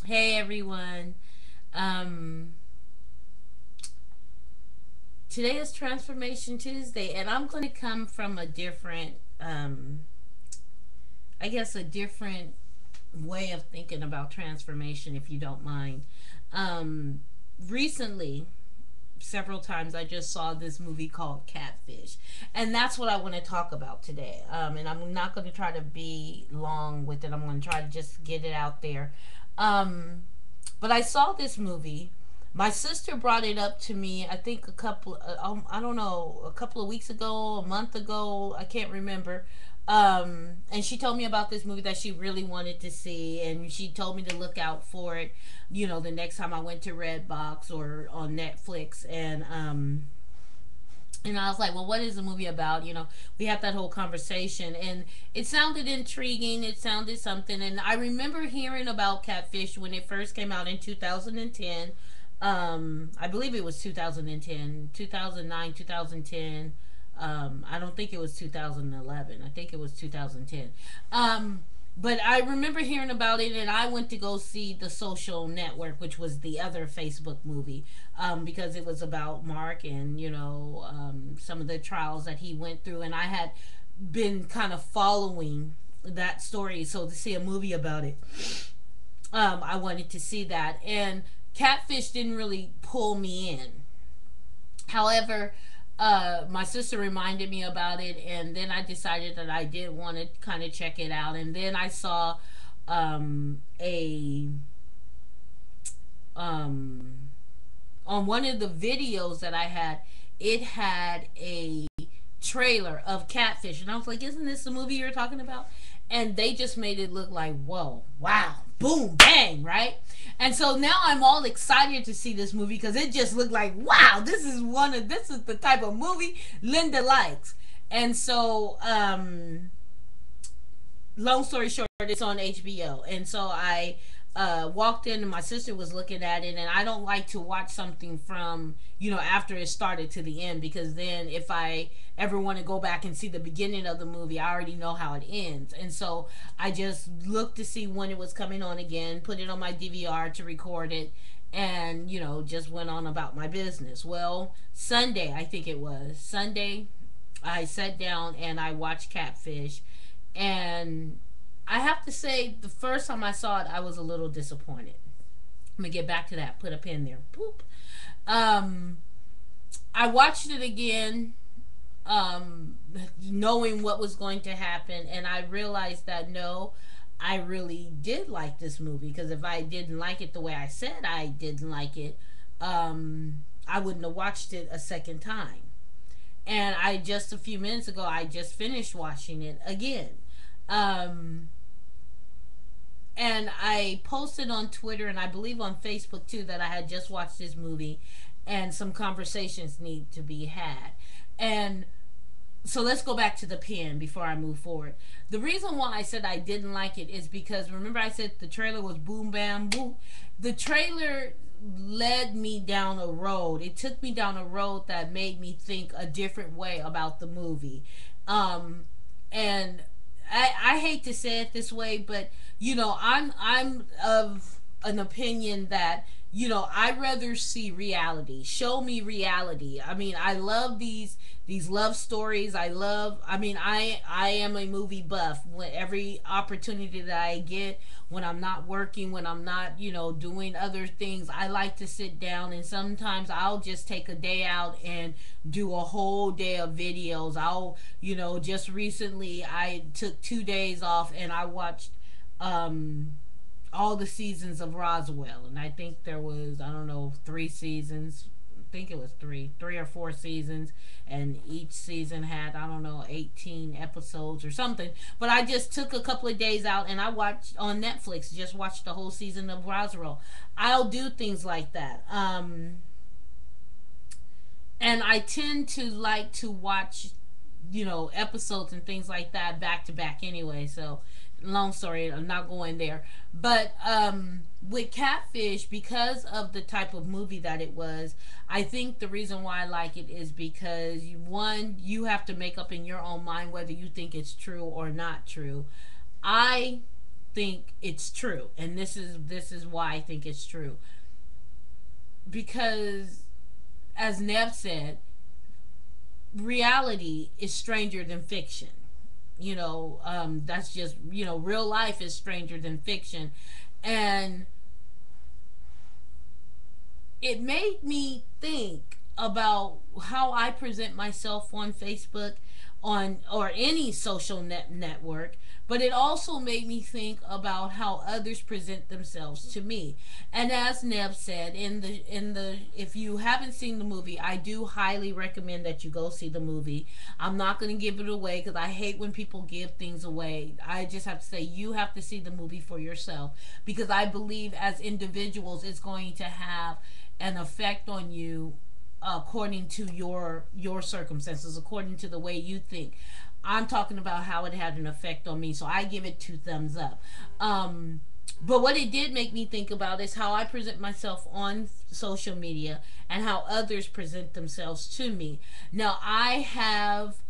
Hey everyone. Um, Today is Transformation Tuesday, and I'm going to come from a different, I guess, a different way of thinking about transformation, if you don't mind. Um, Recently, several times, I just saw this movie called Catfish, and that's what I want to talk about today. And I'm not going to try to be long with it. I'm going to try to just get it out there. Um, But I saw this movie. My sister brought it up to me. I think I don't know, a couple of weeks ago, a month ago. I can't remember. And she told me about this movie that she really wanted to see, and she told me to look out for it. The next time I went to Redbox or on Netflix, and I was like, well, what is the movie about? We had that whole conversation, and it sounded intriguing. It sounded something. And I remember hearing about Catfish when it first came out in 2010. I believe it was 2010, 2009, 2010. I don't think it was 2011. I think it was 2010. But I remember hearing about it, and I went to go see The Social Network, which was the other Facebook movie, because it was about Mark and some of the trials that he went through, and I had been kind of following that story. So to see a movie about it, I wanted to see that, and Catfish didn't really pull me in. However, my sister reminded me about it, and then I decided that I did want to kind of check it out. And then I saw a um, on one of the videos that I had, it had a trailer of Catfish, and I was like, "Isn't this the movie you're talking about?" And they just made it look like, "Whoa, wow, boom, bang," right? And so now I'm all excited to see this movie because it just looked like, "Wow, this is the type of movie Linda likes." And so, long story short, it's on HBO, and so I walked in and my sister was looking at it, and I don't like to watch something from after it started to the end, because then if I ever want to go back and see the beginning of the movie, I already know how it ends. And so I just looked to see when it was coming on again, put it on my DVR to record it, and just went on about my business. Well, Sunday, I think it was Sunday, I sat down and I watched Catfish, and I have to say, the first time I saw it, I was a little disappointed. Let me get back to that. Put a pin there. Boop. Um, I watched it again, um, knowing what was going to happen, and I realized that no, I really did like this movie, because if I didn't like it the way I said I didn't like it, I wouldn't have watched it a second time. And I just a few minutes ago, I just finished watching it again. Um, and I posted on Twitter and I believe on Facebook too that I had just watched this movie and some conversations need to be had. And so let's go back to the pen before I move forward. The reason why I said I didn't like it is because, remember, I said the trailer was boom bam boom. The trailer led me down a road. It took me down a road that made me think a different way about the movie. Um, and I hate to say it this way, but I'm of an opinion that I'd rather see reality. Show me reality. I mean, I love these love stories. I mean, I am a movie buff. When every opportunity that I get, when I'm not working, when I'm not doing other things, I like to sit down, and sometimes I'll just take a day out and do a whole day of videos. I'll just recently I took 2 days off and I watched um all the seasons of Roswell, and I think there was, I don't know, 3 seasons. I think it was three or four seasons, and each season had, I don't know, 18 episodes or something. But I just took a couple of days out and I watched on Netflix, just watched the whole season of Roswell. I'll do things like that. And I tend to like to watch, episodes and things like that back to back anyway. So, long story, I'm not going there. But with Catfish, because of the type of movie that it was, I think the reason why I like it is because, one, you have to make up in your own mind whether you think it's true or not true. I think it's true, and this is why I think it's true. Because, as Nev said, reality is stranger than fiction. That's just, real life is stranger than fiction. And it made me think about how I present myself on Facebook, on or any social network, but it also made me think about how others present themselves to me. And as Neb said, in the if you haven't seen the movie, I do highly recommend that you go see the movie. I'm not going to give it away because I hate when people give things away. I just have to say you have to see the movie for yourself, because I believe as individuals it's going to have an effect on you according to your circumstances, according to the way you think. I'm talking about how it had an effect on me, so I give it 2 thumbs up. But what it did make me think about is how I present myself on social media and how others present themselves to me. Now, I have,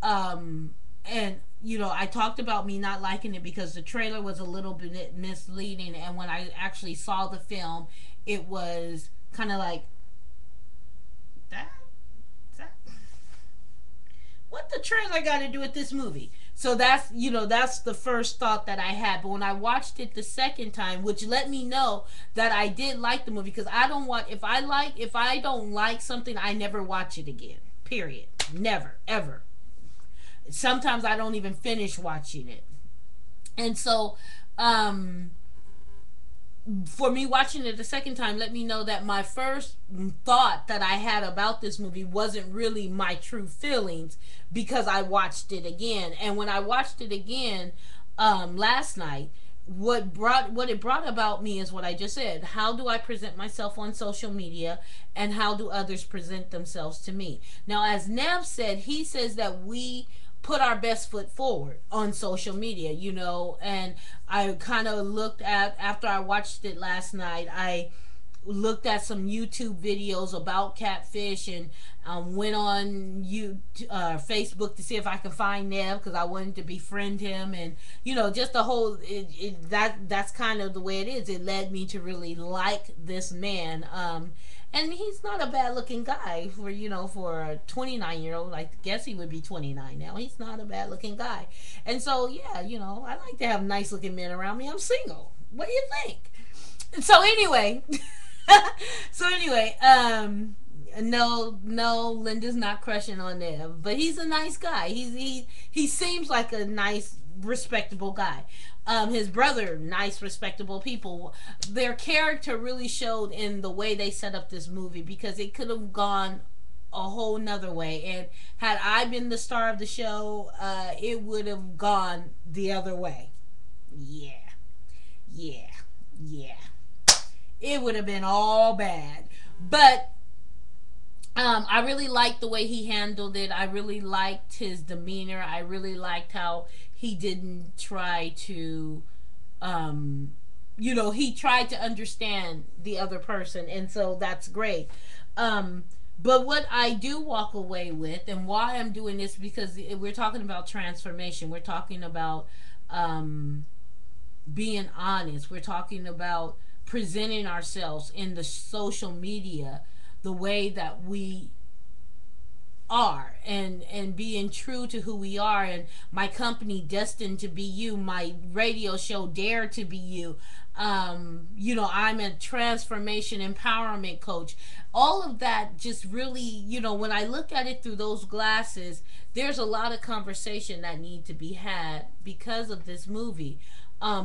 and I talked about me not liking it because the trailer was a little bit misleading, and when I actually saw the film, it was kind of like, that, that what the trailer got to do with this movie? So that's the first thought that I had. But when I watched it the second time, which let me know that I did like the movie, because I don't want if I don't like something, I never watch it again. Period. Never ever. Sometimes I don't even finish watching it. And so, for me watching it the second time, let me know that my first thought that I had about this movie wasn't really my true feelings, because I watched it again. And when I watched it again last night, what it brought about me is what I just said. How do I present myself on social media, and how do others present themselves to me? Now, as Nev said, he says that we put our best foot forward on social media, and I kind of looked at, after I watched it last night, I looked at some YouTube videos about Catfish, and went on Facebook to see if I could find Nev, because I wanted to befriend him, and just the whole that's kind of the way it is. It led me to really like this man. And he's not a bad looking guy for a 29-year-old. I guess he would be 29 now. He's not a bad looking guy. And so, yeah, I like to have nice looking men around me. I'm single. What do you think? So anyway, no, Linda's not crushing on Nev, but he's a nice guy. He seems like a nice, respectable guy. His brother, nice, respectable people. Their character really showed in the way they set up this movie, because it could have gone a whole nother way. And had I been the star of the show, it would have gone the other way. Yeah. Yeah. Yeah. It would have been all bad. But I really liked the way he handled it. I really liked his demeanor. I really liked how he didn't try to, he tried to understand the other person, and so that's great. But what I do walk away with, and why I'm doing this, because we're talking about transformation. We're talking about being honest. We're talking about presenting ourselves in the social media the way that we are, and being true to who we are. And my company, Destined to Be You, my radio show, Dare to Be You, I'm a transformation empowerment coach. All of that just really, when I look at it through those glasses, there's a lot of conversation that need to be had because of this movie,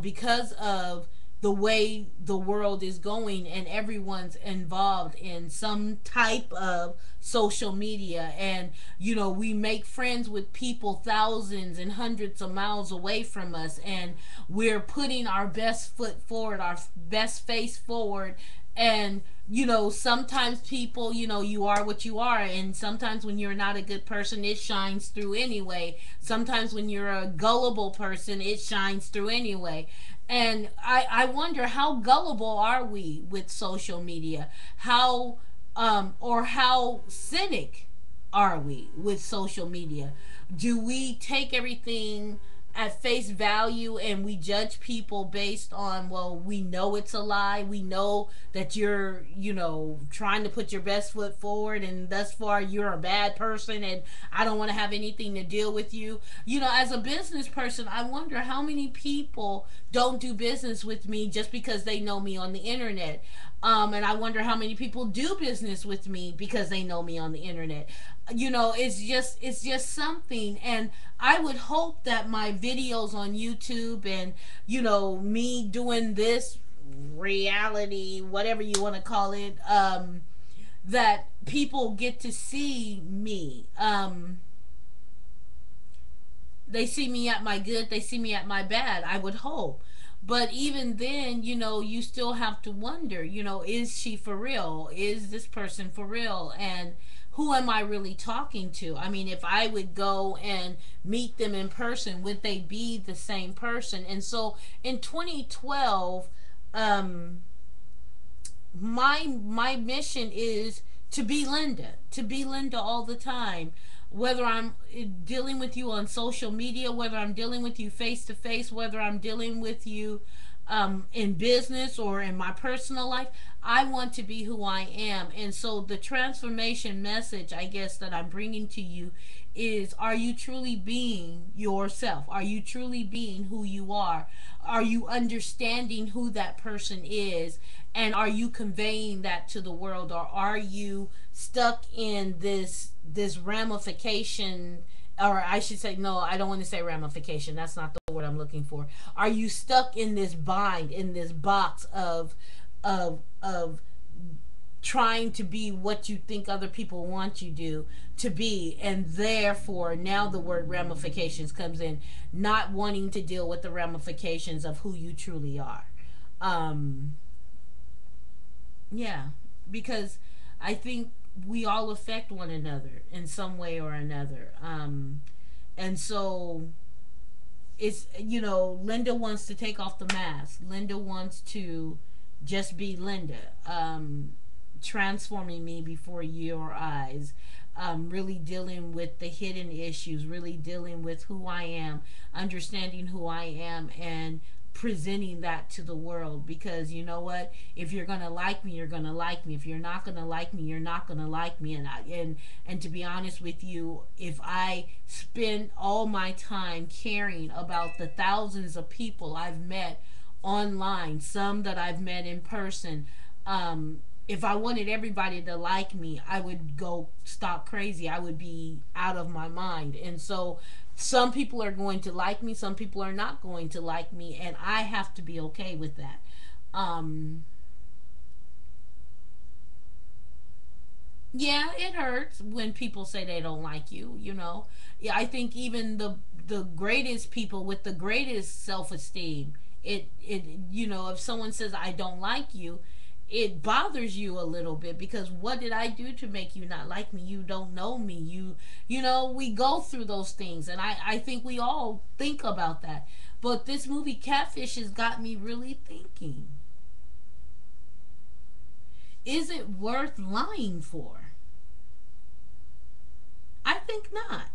because of the way the world is going, and everyone's involved in some type of social media. And we make friends with people thousands and hundreds of miles away from us, and we're putting our best foot forward, our best face forward. And sometimes people, you are what you are, and sometimes when you're not a good person, it shines through anyway. Sometimes when you're a gullible person, it shines through anyway. And I wonder, how gullible are we with social media? Or how cynic are we with social media? Do we take everything at face value, and we judge people based on, well, we know it's a lie, we know that you're, trying to put your best foot forward, and thus far you're a bad person, and I don't want to have anything to deal with you. As a business person, I wonder how many people don't do business with me just because they know me on the internet. And I wonder how many people do business with me because they know me on the internet. It's just something. And I would hope that my videos on YouTube, and me doing this reality, whatever you want to call it, that people get to see me. They see me at my good, they see me at my bad, I would hope. But even then, you still have to wonder, is she for real? Is this person for real? And who am I really talking to? I mean, if I would go and meet them in person, would they be the same person? And so in 2012, um, my mission is to be Linda all the time. Whether I'm dealing with you on social media, whether I'm dealing with you face to face, whether I'm dealing with you in business or in my personal life, I want to be who I am. And so the transformation message, I guess, that I'm bringing to you is, are you truly being yourself? Are you truly being who you are? Are you understanding who that person is? And are you conveying that to the world? Or are you stuck in this ramification, or I should say, no, I don't want to say ramification. That's not the word I'm looking for. Are you stuck in this bind, in this box of trying to be what you think other people want you to be, and therefore now the word ramifications comes in, not wanting to deal with the ramifications of who you truly are. Um, yeah, because I think we all affect one another in some way or another. And so it's, Linda wants to take off the mask. Linda wants to just be Linda, transforming me before your eyes, really dealing with the hidden issues, really dealing with who I am, understanding who I am, and presenting that to the world. Because you know what, if you're gonna like me, you're gonna like me. If you're not gonna like me, you're not gonna like me. And to be honest with you, if I spend all my time caring about the thousands of people I've met online, some that I've met in person, if I wanted everybody to like me, I would go stock crazy. I would be out of my mind. And so some people are going to like me, some people are not going to like me, and I have to be okay with that. Um, yeah, it hurts when people say they don't like you. Yeah, I think even the greatest people with the greatest self-esteem, it if someone says I don't like you, it bothers you a little bit, because what did I do to make you not like me? You don't know me. We go through those things, and I think we all think about that. But this movie Catfish has got me really thinking, is it worth lying for? I think not.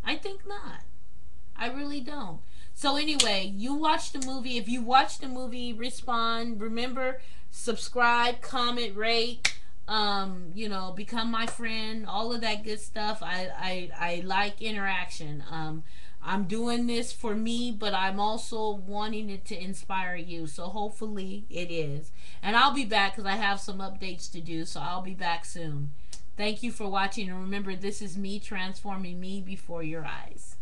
I think not. I really don't. So anyway, you watch the movie. If you watch the movie, respond. Remember, subscribe, comment, rate. Become my friend. All of that good stuff. I like interaction. I'm doing this for me, but I'm also wanting it to inspire you. So hopefully it is. And I'll be back because I have some updates to do. So I'll be back soon. Thank you for watching. And remember, this is me transforming me before your eyes.